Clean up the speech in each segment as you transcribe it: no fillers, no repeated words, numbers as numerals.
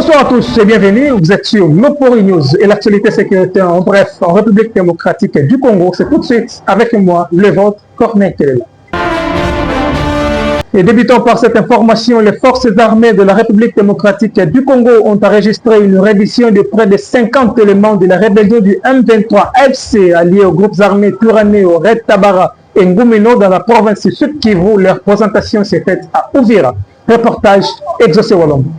Bonsoir à tous et bienvenue. Vous êtes sur Nopori News et l'actualité sécuritaire en bref en République démocratique du Congo. C'est tout de suite avec moi, le vôtre, Corneille Kelela. Et débutons par cette information, les forces armées de la République démocratique du Congo ont enregistré une reddition de près de 50 éléments de la rébellion du M23 AFC alliés aux groupes armés Twirwaneho, Red Tabara et Ngumino dans la province du Sud Kivu. Leur présentation s'est faite à Uvira. Reportage Exaucé Walombo.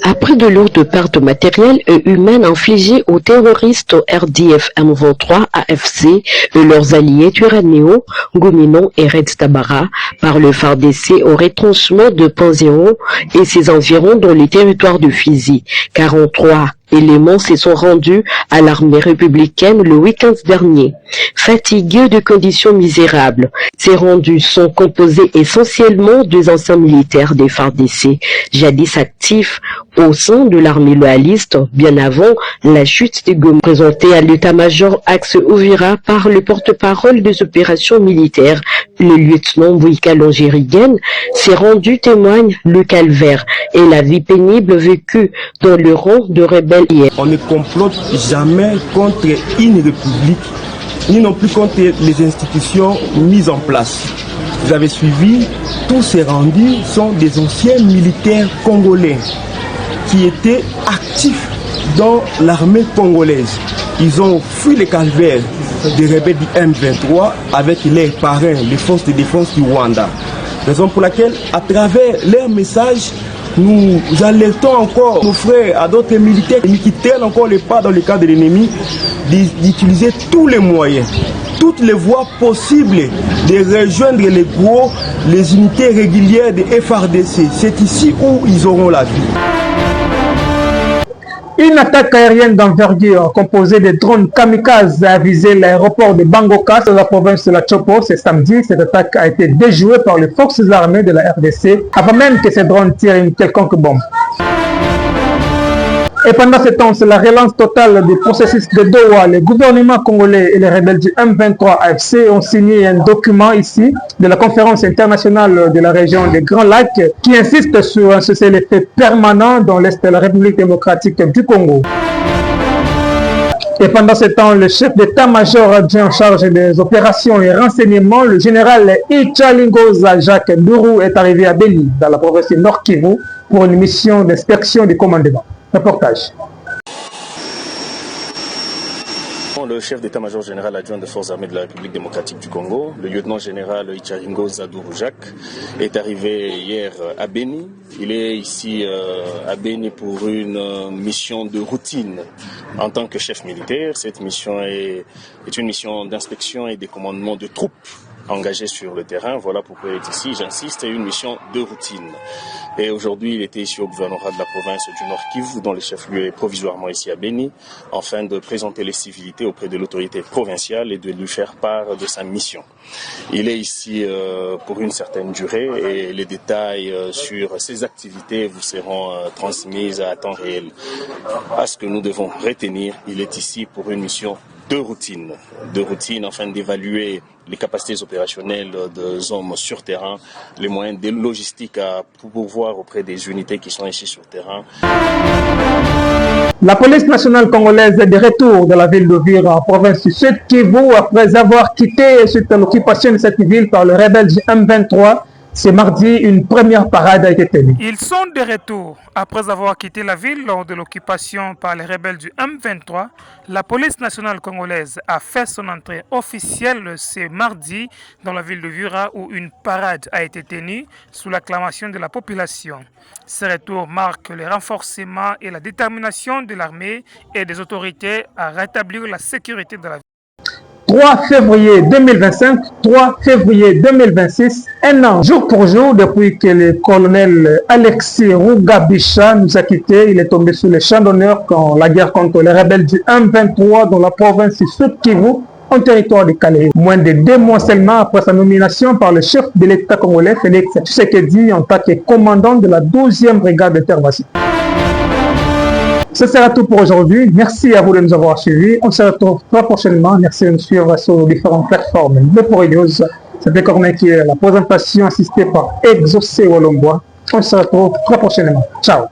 Après de lourdes pertes matérielles et humaines infligées aux terroristes RDF M23 AFC et leurs alliés Twirwaneho, Ngumino et Red Tabara par le FARDC au retranchement de Panzéro et ses environs dans les territoires de Fizi, 43 éléments se sont rendus à l'armée républicaine le week-end dernier. Fatigués de conditions misérables, ces rendus sont composés essentiellement des anciens militaires des FARDC, jadis actifs au sein de l'armée loyaliste, bien avant la chute des Goma. Présenté à l'état-major Axe Uvira par le porte-parole des opérations militaires, le lieutenant Bouika Longérigen, ces rendus témoignent le calvaire et la vie pénible vécue dans le rang de rebelles. On ne complote jamais contre une république, ni non plus contre les institutions mises en place. Vous avez suivi, tous ces rendus sont des anciens militaires congolais qui étaient actifs dans l'armée congolaise. Ils ont fui les calvaires des rebelles du M23 avec les parrains, les forces de défense du Rwanda. Raison pour laquelle, à travers leurs messages, nous alertons encore nos frères à d'autres militaires qui traînent encore les pas dans le cas de l'ennemi d'utiliser tous les moyens, toutes les voies possibles de rejoindre les gros, les unités régulières de FARDC. C'est ici où ils auront la vie. Une attaque aérienne d'envergure composée de drones kamikazes a visé l'aéroport de Bangoka dans la province de la Chopo ce samedi. Cette attaque a été déjouée par les forces armées de la RDC avant même que ces drones tirent une quelconque bombe. Et pendant ce temps, c'est la relance totale du processus de Doha. Le gouvernement congolais et les rebelles du M23 AFC ont signé un document ici de la conférence internationale de la région des Grands Lacs qui insiste sur un cessez-le-feu permanent dans l'est de la République démocratique du Congo. Et pendant ce temps, le chef d'état-major adjoint en charge des opérations et renseignements, le général Ichalingoza Jacques Nduru, est arrivé à Beni, dans la province du Nord Kivu, pour une mission d'inspection du commandement. Reportage. Le chef d'état-major général adjoint des forces armées de la République démocratique du Congo, le lieutenant général Ichalingoza Jacques, est arrivé hier à Beni. Il est ici à Beni pour une mission de routine en tant que chef militaire. Cette mission est une mission d'inspection et de commandement de troupes engagé sur le terrain. Voilà pourquoi il est ici. J'insiste, c'est une mission de routine. Et aujourd'hui, il était ici au gouvernorat de la province du Nord Kivu, dont le chef-lieu est provisoirement ici à Beni, afin de présenter les civilités auprès de l'autorité provinciale et de lui faire part de sa mission. Il est ici pour une certaine durée et les détails sur ses activités vous seront transmis à temps réel. À ce que nous devons retenir, il est ici pour une mission de routine afin d'évaluer les capacités opérationnelles des hommes sur terrain, les moyens de logistique à pouvoir auprès des unités qui sont ici sur terrain. La police nationale congolaise est de retour dans la ville d'Uvira, en province du Sud Kivu, après avoir quitté suite à l'occupation de cette ville par le rebelle du M23. Ce mardi, une première parade a été tenue. Ils sont de retour. Après avoir quitté la ville lors de l'occupation par les rebelles du M23, la police nationale congolaise a fait son entrée officielle ce mardi dans la ville de Uvira où une parade a été tenue sous l'acclamation de la population. Ce retour marque le renforcement et la détermination de l'armée et des autorités à rétablir la sécurité de la ville. 3 février 2025, 3 février 2026, un an jour pour jour depuis que le colonel Alexis Rugabisha nous a quittés. Il est tombé sous les champs d'honneur quand la guerre contre les rebelles du M23 dans la province du Sud Kivu, en territoire de Calais. Moins de 2 mois seulement après sa nomination par le chef de l'État congolais, Félix Tshisekedi, en tant que commandant de la 12e brigade d'intervention. Ce sera tout pour aujourd'hui. Merci à vous de nous avoir suivis. On se retrouve très prochainement. Merci de nous suivre sur nos différentes plateformes. Nopori News, c'était Corneille qui est la présentation assistée par Exaucé Walombo. On se retrouve très prochainement. Ciao.